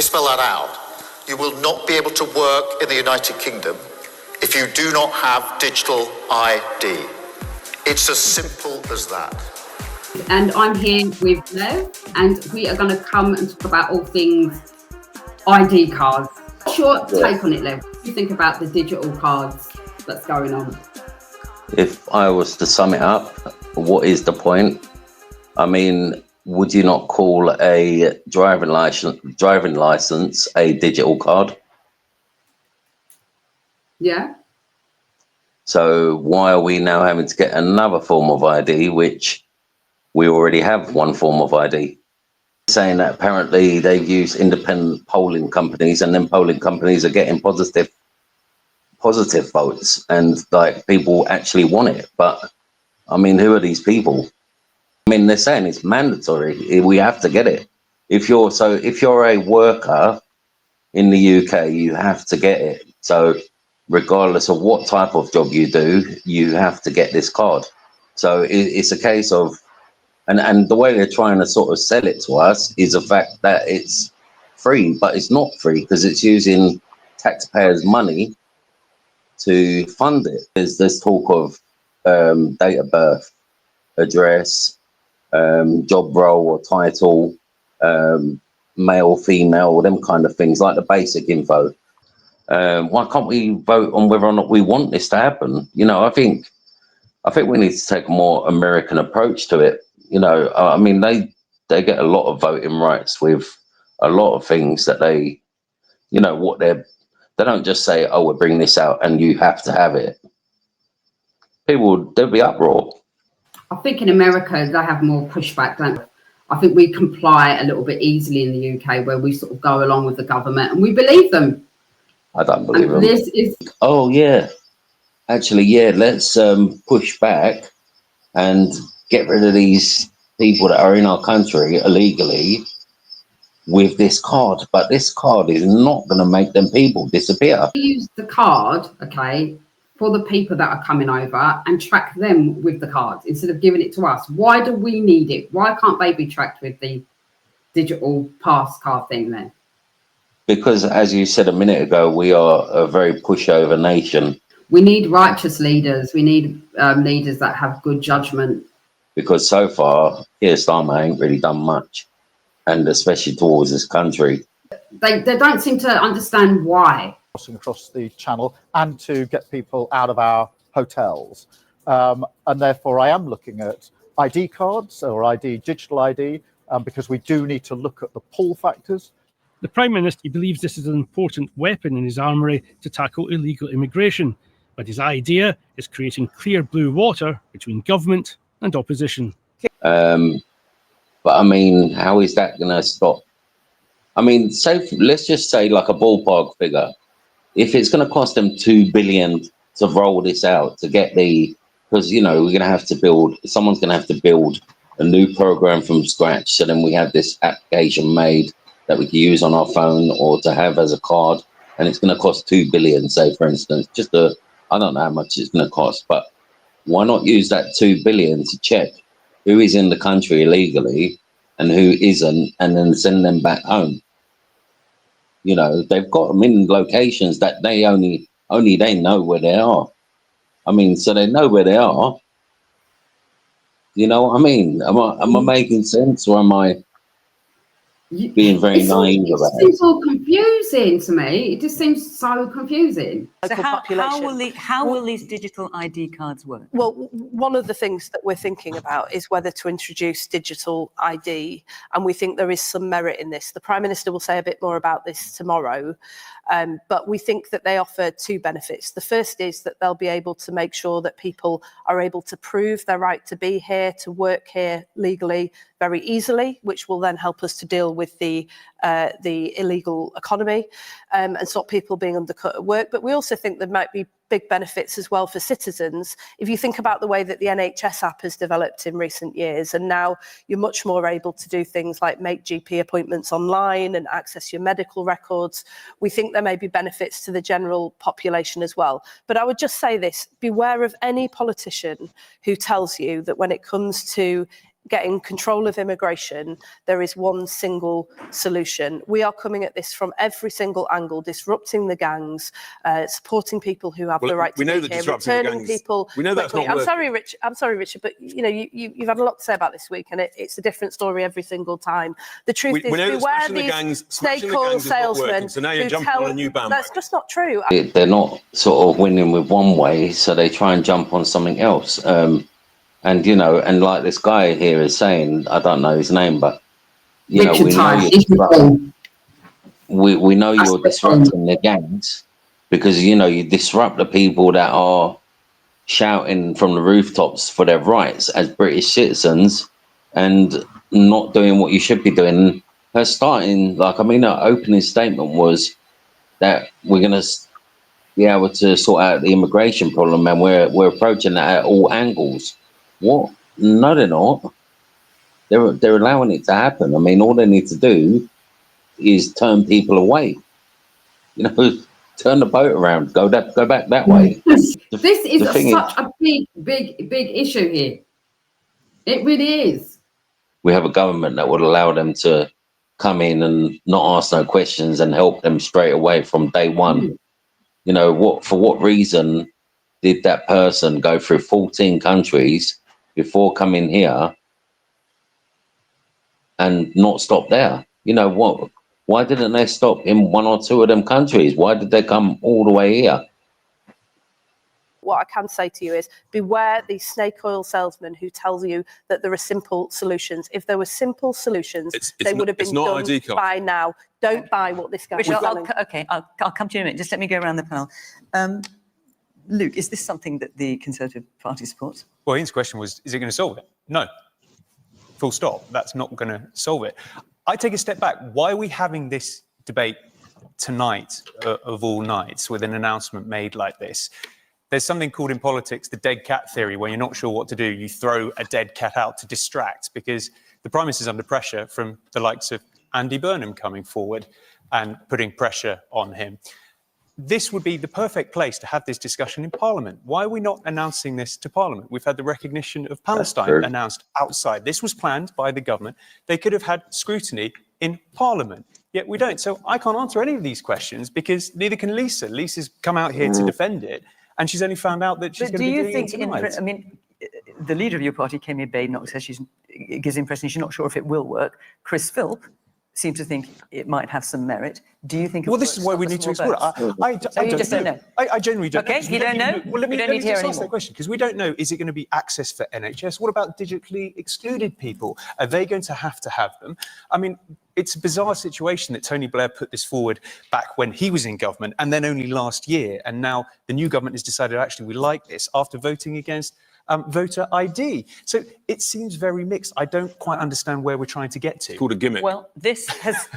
spell that out. You will not be able to work in the United Kingdom if you do not have digital ID. It's as simple as that. And I'm here with Lev, and we are going to come and talk about all things ID cards. What's your take on it, Lev? What do you think about the digital cards that's going on? If I was to sum it up, what is the point? I mean, would you not call a driving license a digital card? Yeah. So why are we now having to get another form of ID, which we already have one form of ID? Saying that apparently they've used independent polling companies, and then polling companies are getting positive votes, and like people actually want it. But I mean, who are these people? I mean, they're saying it's mandatory. We have to get it. If you're a worker in the UK, you have to get it. So regardless of what type of job you do, you have to get this card. So it's a case of, and the way they're trying to sort of sell it to us is the fact that it's free, but it's not free because it's using taxpayers' money to fund it. There's talk of date of birth, address, job role or title, male, female, them kind of things, like the basic info. Why can't we vote on whether or not we want this to happen? You know, I think we need to take a more American approach to it. You know, I mean, they get a lot of voting rights with a lot of things that they, you know, what they don't just say, oh, we're bringing this out and you have to have it. There'll be uproar. I think in America, they have more pushback, don't they? I think we comply a little bit easily in the UK, where we sort of go along with the government and we believe them. I don't believe them. Oh, yeah. Actually, yeah, let's push back and get rid of these people that are in our country illegally with this card. But this card is not going to make them people disappear. We use the card, okay, for the people that are coming over and track them with the card instead of giving it to us. Why do we need it? Why can't they be tracked with the digital pass card thing then? Because, as you said a minute ago, we are a very pushover nation. We need righteous leaders. We need leaders that have good judgment. Because so far, Keir Starmer ain't really done much, and especially towards this country. They don't seem to understand why. Across the channel and to get people out of our hotels. And therefore, I am looking at ID cards or digital ID, because we do need to look at the pull factors. The Prime Minister believes this is an important weapon in his armoury to tackle illegal immigration, but his idea is creating clear blue water between government and opposition. But I mean, how is that going to stop? I mean, let's just say like a ballpark figure. If it's going to cost them $2 billion to roll this out, to get because, you know, someone's going to have to build a new program from scratch. So then we have this application made that we can use on our phone or to have as a card. And it's going to cost $2 billion, say, for instance, I don't know how much it's going to cost, but why not use that $2 billion to check who is in the country illegally and who isn't, and then send them back home? You know, they've got them in locations that they only they know where they are. I mean, so they know where they are. You know what I mean? Am I making sense, or am I being very naive about it? It seems all confusing to me. It just seems so confusing. So how will these digital ID cards work? Well, one of the things that we're thinking about is whether to introduce digital ID, and we think there is some merit in this. The Prime Minister will say a bit more about this tomorrow, but we think that they offer two benefits. The first is that they'll be able to make sure that people are able to prove their right to be here, to work here legally very easily, which will then help us to deal with the illegal economy and stop people being undercut at work. But we also think there might be big benefits as well for citizens. If you think about the way that the NHS app has developed in recent years, and now you're much more able to do things like make GP appointments online and access your medical records, we think there may be benefits to the general population as well. But I would just say this: beware of any politician who tells you that when it comes to getting control of immigration, there is one single solution. We are coming at this from every single angle, disrupting the gangs, supporting people who have the right to be here, returning people. We know that's not working. I'm sorry, Richard, but you've had a lot to say about this week, and it's a different story every single time. The truth is, beware these snake oil salesmen so now you're who jumping on a new bandwagon. that's just not true. They're not sort of winning with one way, so they try and jump on something else. And and like this guy here is saying, I don't know his name, but we know you're disrupting the gangs, because you disrupt the people that are shouting from the rooftops for their rights as British citizens and not doing what you should be doing. Her opening statement was that we're going to be able to sort out the immigration problem, and we're approaching that at all angles. What? No, they're not. They're allowing it to happen. I mean, all they need to do is turn people away. Turn the boat around. Go back that way. This is such a big issue here. It really is. We have a government that would allow them to come in and not ask no questions and help them straight away from day one. For what reason did that person go through 14 countries before coming here and not stop there? Why didn't they stop in one or two of them countries? Why did they come all the way here? What I can say to you is, beware these snake oil salesmen who tell you that there are simple solutions. If there were simple solutions, they would have been done by now. Don't buy what this guy is selling. I'll come to you in a minute. Just let me go around the panel. Luke, is this something that the Conservative Party supports? Well, Ian's question was, is it going to solve it? No. Full stop. That's not going to solve it. I take a step back. Why are we having this debate tonight of all nights with an announcement made like this? There's something called in politics the dead cat theory. When you're not sure what to do, you throw a dead cat out to distract, because the Prime Minister is under pressure from the likes of Andy Burnham coming forward and putting pressure on him. This would be the perfect place to have this discussion in Parliament. Why are we not announcing this to Parliament? We've had the recognition of Palestine announced outside. This was planned by the government. They could have had scrutiny in Parliament, yet we don't. So I can't answer any of these questions because neither can Lisa. Lisa's come out here to defend it, and she's only found out that she's going to be doing it tonight. The leader of your party, Kemi Badenoch, says gives the impression she's not sure if it will work. Chris Philp seems to think it might have some merit. Do you think? Well, this is why we need to explore it. So you just don't know. I genuinely don't. Okay, you don't know. Well, let me need to hear ask that question, because we don't know. Is it going to be access for NHS? What about digitally excluded people? Are they going to have them? I mean, it's a bizarre situation that Tony Blair put this forward back when he was in government, and then only last year, and now the new government has decided actually we like this after voting against voter ID. So it seems very mixed. I don't quite understand where we're trying to get to. It's called a gimmick. Well, this has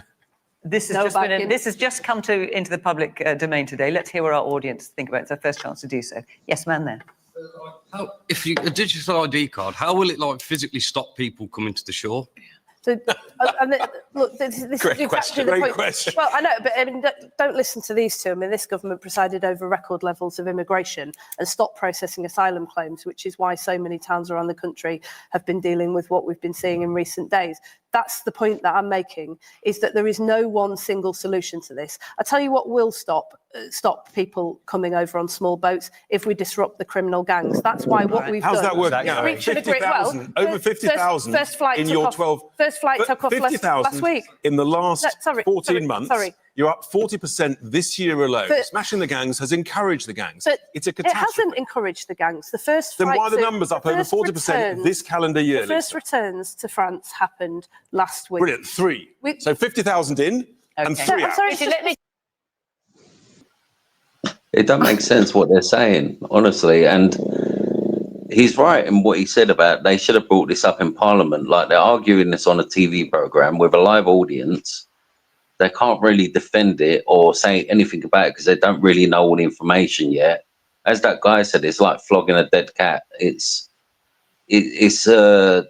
just come into the public domain today. Let's hear what our audience think about it. It's our first chance to do so. Yes, man there. If a digital ID card, how will it physically stop people coming to the shore? So, look, this is question. Great question. Well, I know, but don't listen to these two. I mean, this government presided over record levels of immigration and stopped processing asylum claims, which is why so many towns around the country have been dealing with what we've been seeing in recent days. That's the point that I'm making, is that there is no one single solution to this. I tell you what will stop people coming over on small boats: if we disrupt the criminal gangs. That's why what we've done. How's that working? 50,000, over 50,000 in your 12. First flight took off last week. In the last 14 months. You're up 40% this year alone. Smashing the gangs has encouraged the gangs. It's a catastrophe. It hasn't encouraged the gangs. The first then why are the numbers up over 40% this calendar year? The first returns to France happened last week. Brilliant. 3. So 50,000 in and 3 out. I'm sorry, It doesn't make sense what they're saying, honestly. And he's right in what he said about they should have brought this up in Parliament. Like, they're arguing this on a TV programme with a live audience. They can't really defend it or say anything about it because they don't really know all the information yet. As that guy said, it's like flogging a dead cat. It's a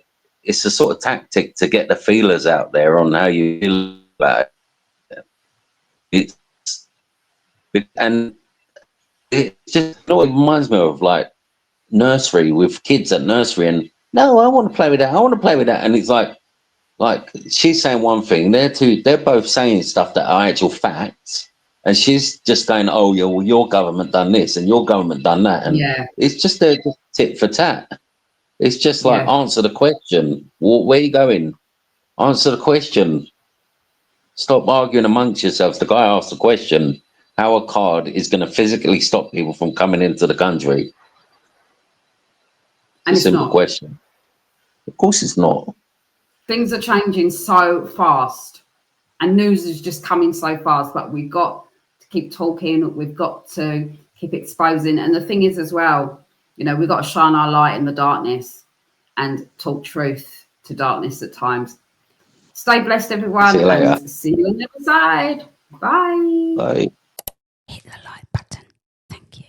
sort of tactic to get the feelers out there on how you feel about it. And it just it reminds me of like nursery, with kids at nursery, and No, I want to play with that. I want to play with that. And it's like she's saying one thing, they're both saying stuff that are actual facts. And she's just going, oh, yeah, well, your government done this and your government done that. And Yeah, it's just a tit for tat. It's just like, yeah. answer the question. Where you going? Answer the question. Stop arguing amongst yourselves. The guy asked the question, how a card is going to physically stop people from coming into the country. And It's a it's simple not. question. Of course it's not. Things are changing so fast, and news is just coming so fast, but we've got to keep talking, we've got to keep exposing. And the thing is as well, you know, we've got to shine our light in the darkness and talk truth to darkness at times. Stay blessed, See everyone, you later. and see you on the other side. Bye. Bye. Hit the like button. Thank you.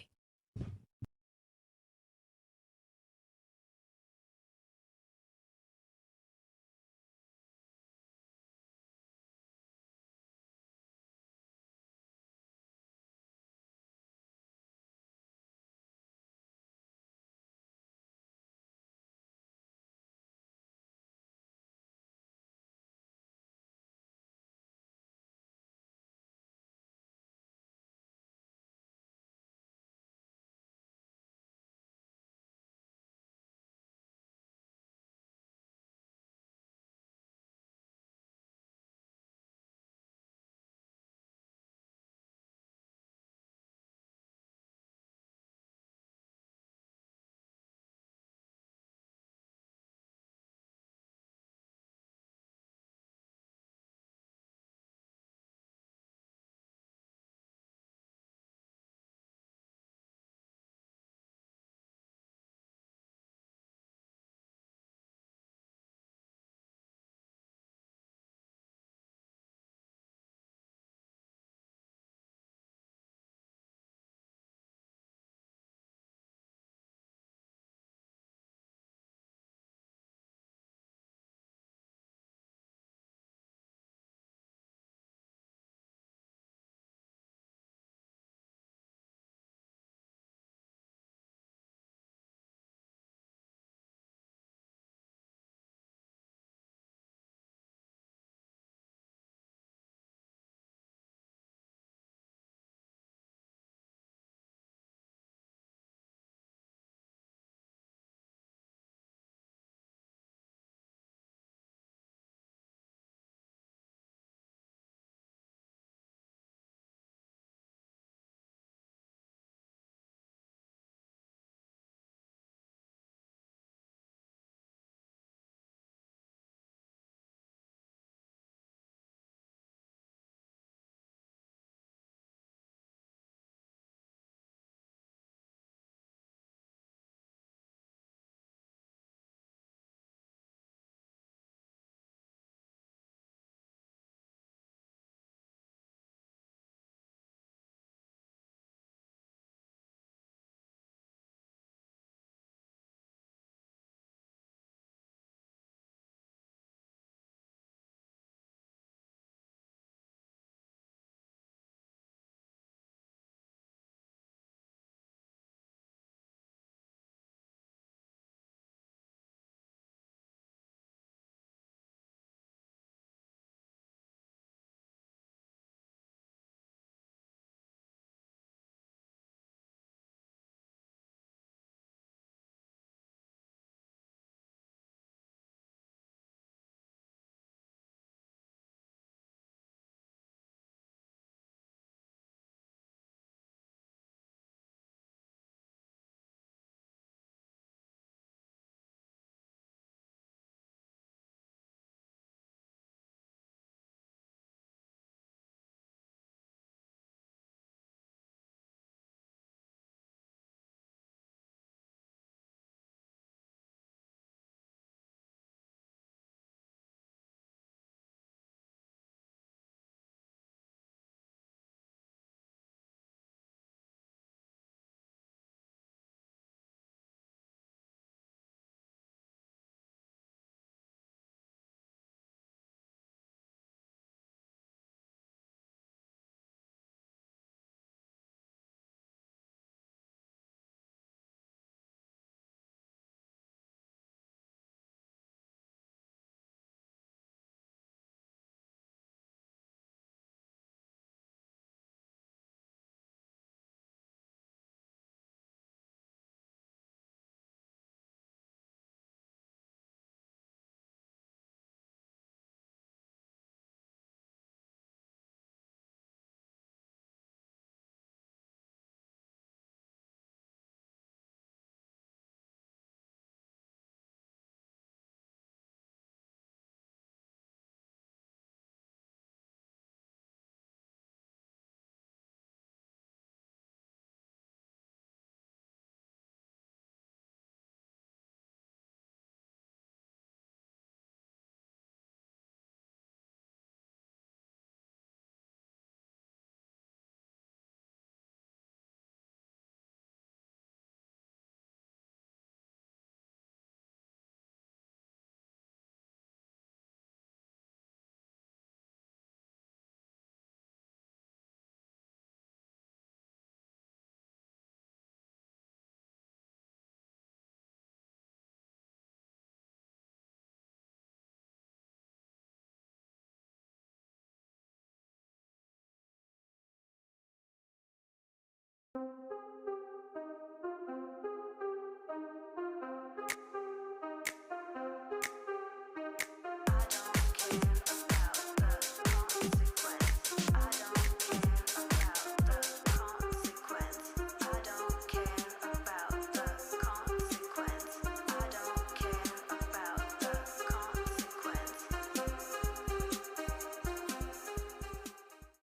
you.